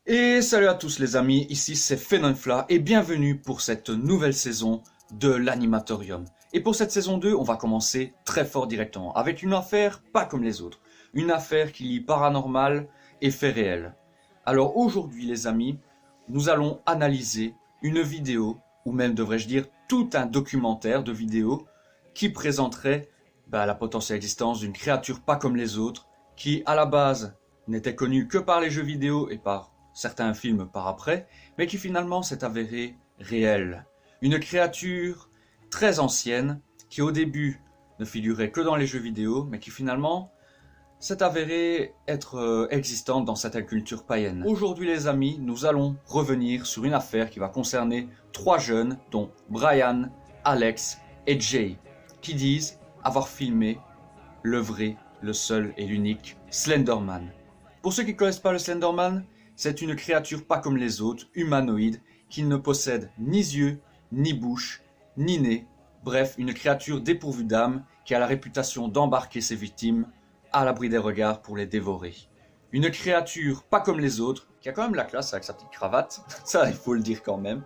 Et salut à tous les amis, ici c'est Fenonfla et bienvenue pour cette nouvelle saison de l'Animatorium. Et pour cette saison 2, on va commencer très fort directement, avec une affaire pas comme les autres. Une affaire qui lie paranormal et faits réels. Alors aujourd'hui les amis, nous allons analyser une vidéo, ou même devrais-je dire tout un documentaire de vidéo qui présenterait la potentielle existence d'une créature pas comme les autres, qui à la base n'était connue que par les jeux vidéo et par certains films par après, mais qui finalement s'est avérée réelle. Une créature très ancienne, qui au début ne figurait que dans les jeux vidéo, mais qui finalement s'est avérée être existante dans certaines cultures païennes. Aujourd'hui les amis, nous allons revenir sur une affaire qui va concerner 3 jeunes, dont Brian, Alex et Jay, qui disent avoir filmé le vrai, le seul et l'unique Slenderman. Pour ceux qui ne connaissent pas le Slenderman, c'est une créature pas comme les autres, humanoïde, qui ne possède ni yeux, ni bouche, ni nez. Bref, une créature dépourvue d'âme qui a la réputation d'embarquer ses victimes à l'abri des regards pour les dévorer. Une créature pas comme les autres, qui a quand même la classe avec sa petite cravate, ça il faut le dire quand même.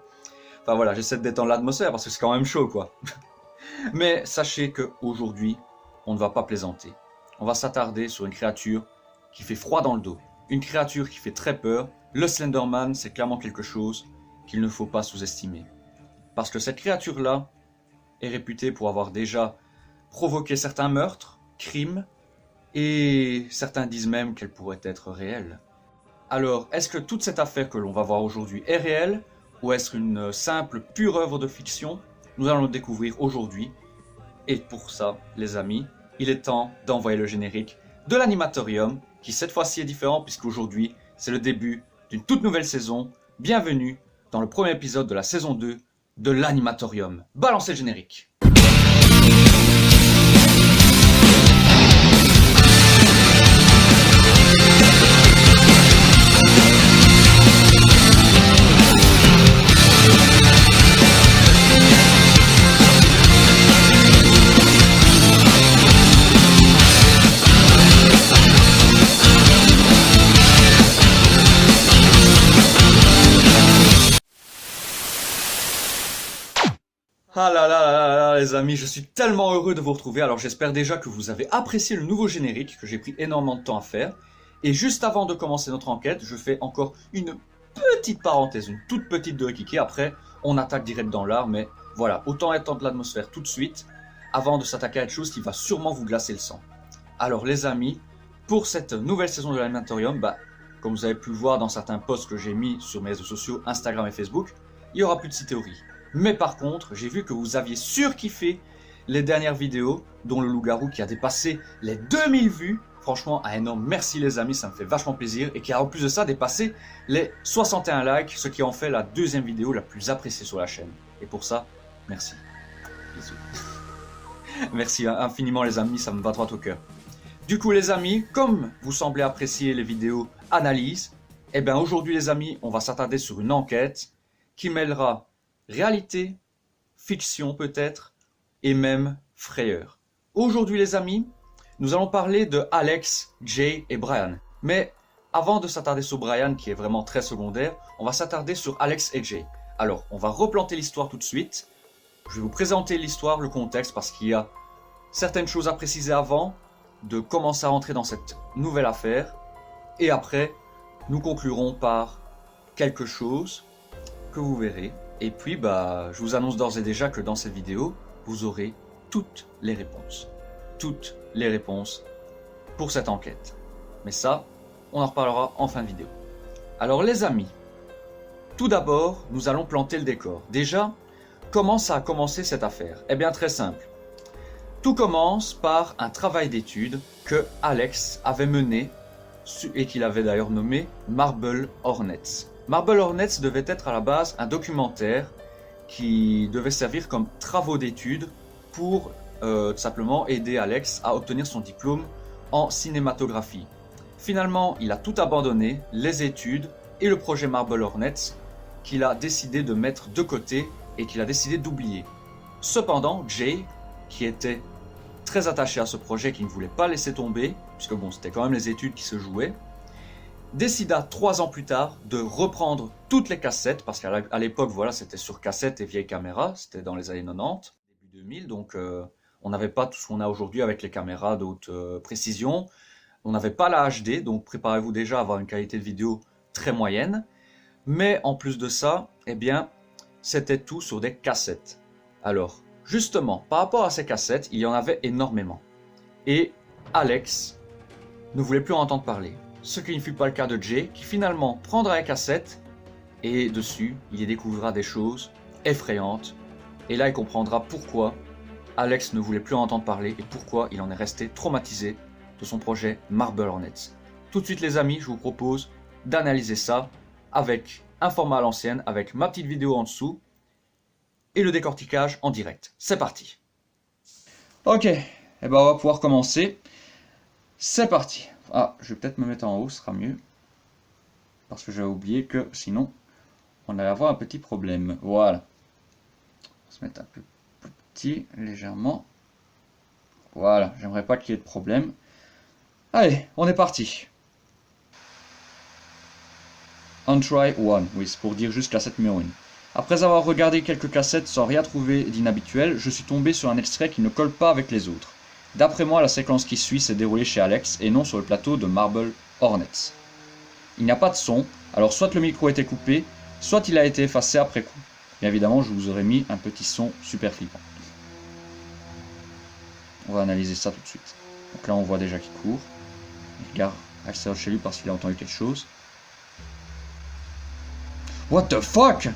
Enfin voilà, j'essaie de détendre l'atmosphère parce que c'est quand même chaud quoi. Mais sachez qu'aujourd'hui, on ne va pas plaisanter. On va s'attarder sur une créature qui fait froid dans le dos. Une créature qui fait très peur. Le Slenderman, c'est clairement quelque chose qu'il ne faut pas sous-estimer. Parce que cette créature-là est réputée pour avoir déjà provoqué certains meurtres, crimes, et certains disent même qu'elle pourrait être réelle. Alors, est-ce que toute cette affaire que l'on va voir aujourd'hui est réelle, ou est-ce une simple pure œuvre de fiction? Nous allons le découvrir aujourd'hui. Et pour ça, les amis, il est temps d'envoyer le générique de l'Animatorium, qui cette fois-ci est différent puisqu'aujourd'hui, c'est le début d'une toute nouvelle saison. Bienvenue dans le premier épisode de la saison 2 de l'Animatorium. Balancez le générique. Ah là là là là là les amis, je suis tellement heureux de vous retrouver. Alors j'espère déjà que vous avez apprécié le nouveau générique que j'ai pris énormément de temps à faire. Et juste avant de commencer notre enquête, je fais encore une petite parenthèse, une toute petite de Kiki. Après, on attaque direct dans l'art, mais voilà, autant étendre l'atmosphère tout de suite avant de s'attaquer à quelque chose qui va sûrement vous glacer le sang. Alors les amis, pour cette nouvelle saison de l'Animatorium, comme vous avez pu le voir dans certains posts que j'ai mis sur mes réseaux sociaux, Instagram et Facebook, il n'y aura plus de théories. Mais par contre, j'ai vu que vous aviez surkiffé les dernières vidéos, dont le loup-garou qui a dépassé les 2000 vues. Franchement, un énorme merci les amis, ça me fait vachement plaisir. Et qui a en plus de ça dépassé les 61 likes, ce qui en fait la deuxième vidéo la plus appréciée sur la chaîne. Et pour ça, merci. Bisous. Merci infiniment les amis, ça me va droit au cœur. Du coup les amis, comme vous semblez apprécier les vidéos analyses, eh bien aujourd'hui les amis, on va s'attarder sur une enquête qui mêlera réalité, fiction peut-être, et même frayeur. Aujourd'hui les amis, nous allons parler de Alex, Jay et Brian. Mais avant de s'attarder sur Brian, qui est vraiment très secondaire, on va s'attarder sur Alex et Jay. Alors, on va replanter l'histoire tout de suite. Je vais vous présenter l'histoire, le contexte, parce qu'il y a certaines choses à préciser avant de commencer à rentrer dans cette nouvelle affaire. Et après, nous conclurons par quelque chose que vous verrez. Et puis, je vous annonce d'ores et déjà que dans cette vidéo, vous aurez toutes les réponses. Toutes les réponses pour cette enquête. Mais ça, on en reparlera en fin de vidéo. Alors les amis, tout d'abord, nous allons planter le décor. Déjà, comment ça a commencé cette affaire? Eh bien très simple. Tout commence par un travail d'étude que Alex avait mené et qu'il avait d'ailleurs nommé Marble Hornets. Marble Hornets devait être à la base un documentaire qui devait servir comme travaux d'études pour tout simplement aider Alex à obtenir son diplôme en cinématographie. Finalement, il a tout abandonné, les études et le projet Marble Hornets qu'il a décidé de mettre de côté et qu'il a décidé d'oublier. Cependant, Jay, qui était très attaché à ce projet, qui ne voulait pas laisser tomber, puisque bon, c'était quand même les études qui se jouaient, décida 3 ans plus tard de reprendre toutes les cassettes, parce qu'à l'époque, voilà, c'était sur cassette et vieille caméra, c'était dans les années 90, début 2000, donc on n'avait pas tout ce qu'on a aujourd'hui avec les caméras de haute précision, on n'avait pas la HD, donc préparez-vous déjà à avoir une qualité de vidéo très moyenne, mais en plus de ça, eh bien, c'était tout sur des cassettes. Alors, justement, par rapport à ces cassettes, il y en avait énormément, et Alex ne voulait plus en entendre parler. Ce qui ne fut pas le cas de Jay, qui finalement prendra la cassette, et dessus, il y découvrira des choses effrayantes, et là il comprendra pourquoi Alex ne voulait plus en entendre parler, et pourquoi il en est resté traumatisé de son projet Marble Hornets. Tout de suite les amis, je vous propose d'analyser ça, avec un format à l'ancienne, avec ma petite vidéo en dessous, et le décortiquage en direct. C'est parti. Ok, et ben on va pouvoir commencer. C'est parti. Ah, je vais peut-être me mettre en haut, ce sera mieux. Parce que j'avais oublié que sinon, on allait avoir un petit problème. Voilà. On va se mettre un peu plus petit, légèrement. Voilà, j'aimerais pas qu'il y ait de problème. Allez, on est parti. On try one, oui, c'est pour dire juste cassette numéro 1. Après avoir regardé quelques cassettes sans rien trouver d'inhabituel, je suis tombé sur un extrait qui ne colle pas avec les autres. D'après moi, la séquence qui suit s'est déroulée chez Alex et non sur le plateau de Marble Hornets. Il n'y a pas de son, alors soit le micro était coupé, soit il a été effacé après coup. Bien évidemment, je vous aurais mis un petit son super flippant. On va analyser ça tout de suite. Donc là, on voit déjà qu'il court. Il regarde Axel chez lui parce qu'il a entendu quelque chose. What the fuck?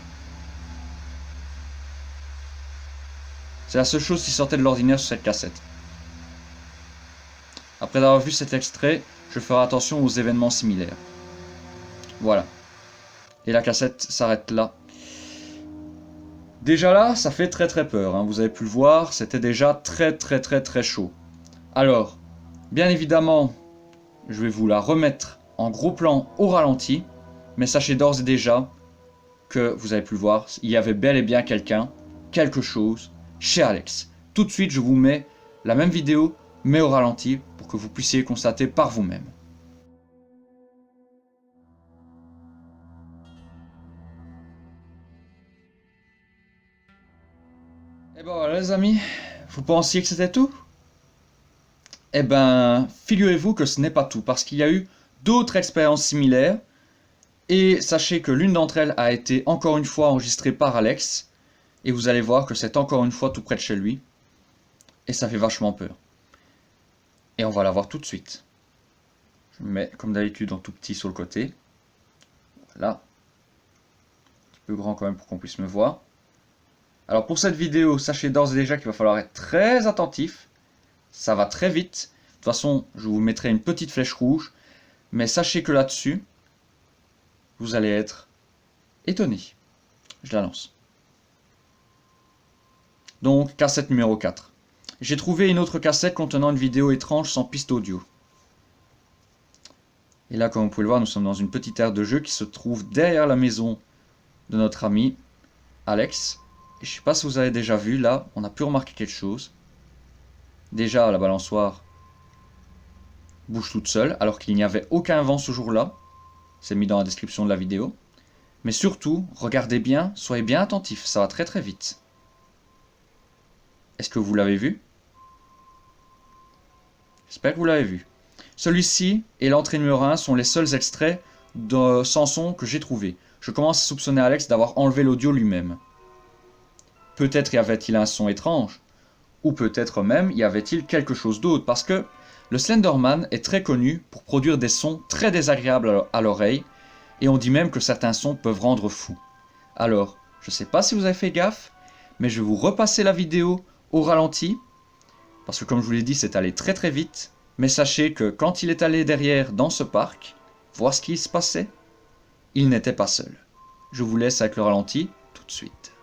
C'est la seule chose qui sortait de l'ordinaire sur cette cassette. Après avoir vu cet extrait, je ferai attention aux événements similaires. Voilà. Et la cassette s'arrête là. Déjà là, ça fait très peur, hein. Vous avez pu le voir, c'était déjà très chaud. Alors, bien évidemment, je vais vous la remettre en gros plan au ralenti, mais sachez d'ores et déjà que, vous avez pu le voir, il y avait bel et bien quelque chose, chez Alex. Tout de suite, je vous mets la même vidéo, mais au ralenti, pour que vous puissiez constater par vous-même. Et ben voilà les amis, vous pensiez que c'était tout? Eh ben, figurez-vous que ce n'est pas tout, parce qu'il y a eu d'autres expériences similaires, et sachez que l'une d'entre elles a été encore une fois enregistrée par Alex, et vous allez voir que c'est encore une fois tout près de chez lui, et ça fait vachement peur. Et on va la voir tout de suite. Je me mets comme d'habitude en tout petit sur le côté. Voilà. Un petit peu grand quand même pour qu'on puisse me voir. Alors pour cette vidéo, sachez d'ores et déjà qu'il va falloir être très attentif. Ça va très vite. De toute façon, je vous mettrai une petite flèche rouge. Mais sachez que là-dessus, vous allez être étonné. Je l'annonce. Donc, cassette numéro 4. J'ai trouvé une autre cassette contenant une vidéo étrange sans piste audio. Et là, comme vous pouvez le voir, nous sommes dans une petite aire de jeu qui se trouve derrière la maison de notre ami Alex. Et je ne sais pas si vous avez déjà vu, là, on a pu remarquer quelque chose. Déjà, la balançoire bouge toute seule, alors qu'il n'y avait aucun vent ce jour-là. C'est mis dans la description de la vidéo. Mais surtout, regardez bien, soyez bien attentifs, ça va très vite. Est-ce que vous l'avez vu? J'espère que vous l'avez vu. Celui-ci et l'entrée numéro 1 sont les seuls extraits de sans son que j'ai trouvé. Je commence à soupçonner Alex d'avoir enlevé l'audio lui-même. Peut-être y avait-il un son étrange, ou peut-être même y avait-il quelque chose d'autre, parce que le Slenderman est très connu pour produire des sons très désagréables à l'oreille, et on dit même que certains sons peuvent rendre fou. Alors, je ne sais pas si vous avez fait gaffe, mais je vais vous repasser la vidéo au ralenti, parce que comme je vous l'ai dit, c'est allé très vite, mais sachez que quand il est allé derrière dans ce parc, voir ce qui se passait, il n'était pas seul. Je vous laisse avec le ralenti tout de suite.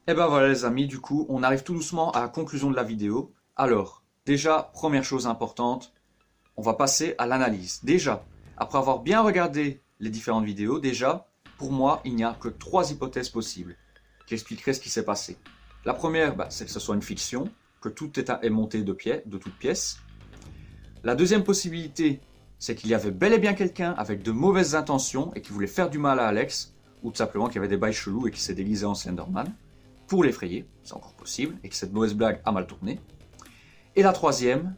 Et ben voilà les amis, du coup, on arrive tout doucement à la conclusion de la vidéo. Alors, déjà, première chose importante, on va passer à l'analyse. Déjà, après avoir bien regardé les différentes vidéos, déjà, pour moi, il n'y a que 3 hypothèses possibles qui expliqueraient ce qui s'est passé. La première, c'est que ce soit une fiction, que tout est monté de toutes pièces. La deuxième possibilité, c'est qu'il y avait bel et bien quelqu'un avec de mauvaises intentions et qui voulait faire du mal à Alex, ou tout simplement qu'il y avait des bails chelous et qui s'est déguisé en Slenderman pour l'effrayer, c'est encore possible, et que cette mauvaise blague a mal tourné. Et la troisième,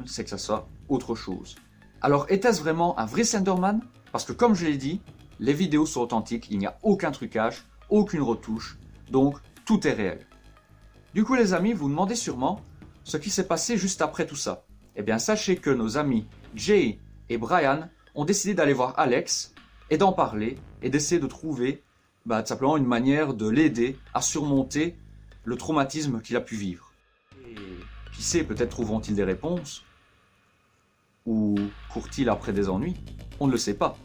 c'est que ça soit autre chose. Alors, était-ce vraiment un vrai Slenderman? Parce que comme je l'ai dit, les vidéos sont authentiques, il n'y a aucun trucage, aucune retouche, donc tout est réel. Du coup les amis, vous vous demandez sûrement ce qui s'est passé juste après tout ça. Eh bien sachez que nos amis Jay et Brian ont décidé d'aller voir Alex et d'en parler et d'essayer de trouver tout simplement une manière de l'aider à surmonter le traumatisme qu'il a pu vivre. Et qui sait, peut-être trouveront-ils des réponses? Ou courent-ils après des ennuis? On ne le sait pas.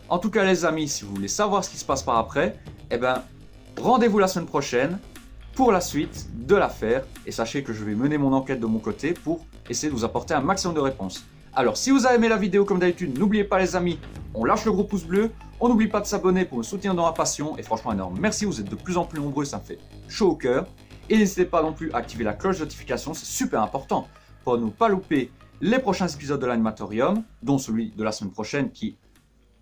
En tout cas les amis, si vous voulez savoir ce qui se passe par après, eh bien rendez-vous la semaine prochaine pour la suite de l'affaire. Et sachez que je vais mener mon enquête de mon côté pour essayer de vous apporter un maximum de réponses. Alors si vous avez aimé la vidéo comme d'habitude, n'oubliez pas les amis, on lâche le gros pouce bleu. On n'oublie pas de s'abonner pour me soutenir dans la passion. Et franchement énorme merci, vous êtes de plus en plus nombreux, ça me fait chaud au cœur. Et n'hésitez pas non plus à activer la cloche de notification, c'est super important pour ne pas louper les prochains épisodes de l'Animatorium, dont celui de la semaine prochaine qui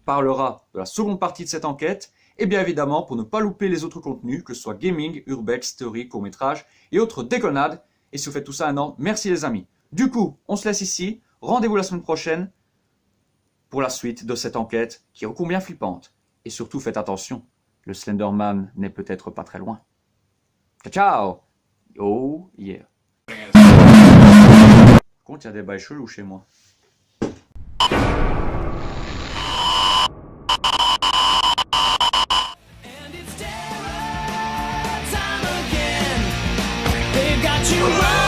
parlera de la seconde partie de cette enquête. Et bien évidemment pour ne pas louper les autres contenus, que ce soit gaming, urbex, théorie, court-métrage et autres déconnades. Et si vous faites tout ça, énorme merci les amis. Du coup, on se laisse ici, rendez-vous la semaine prochaine pour la suite de cette enquête qui est ô combien flippante. Et surtout faites attention, le Slenderman n'est peut-être pas très loin. Ciao ciao. Oh yeah. Par contre, il y a des bails chelous chez moi. You run.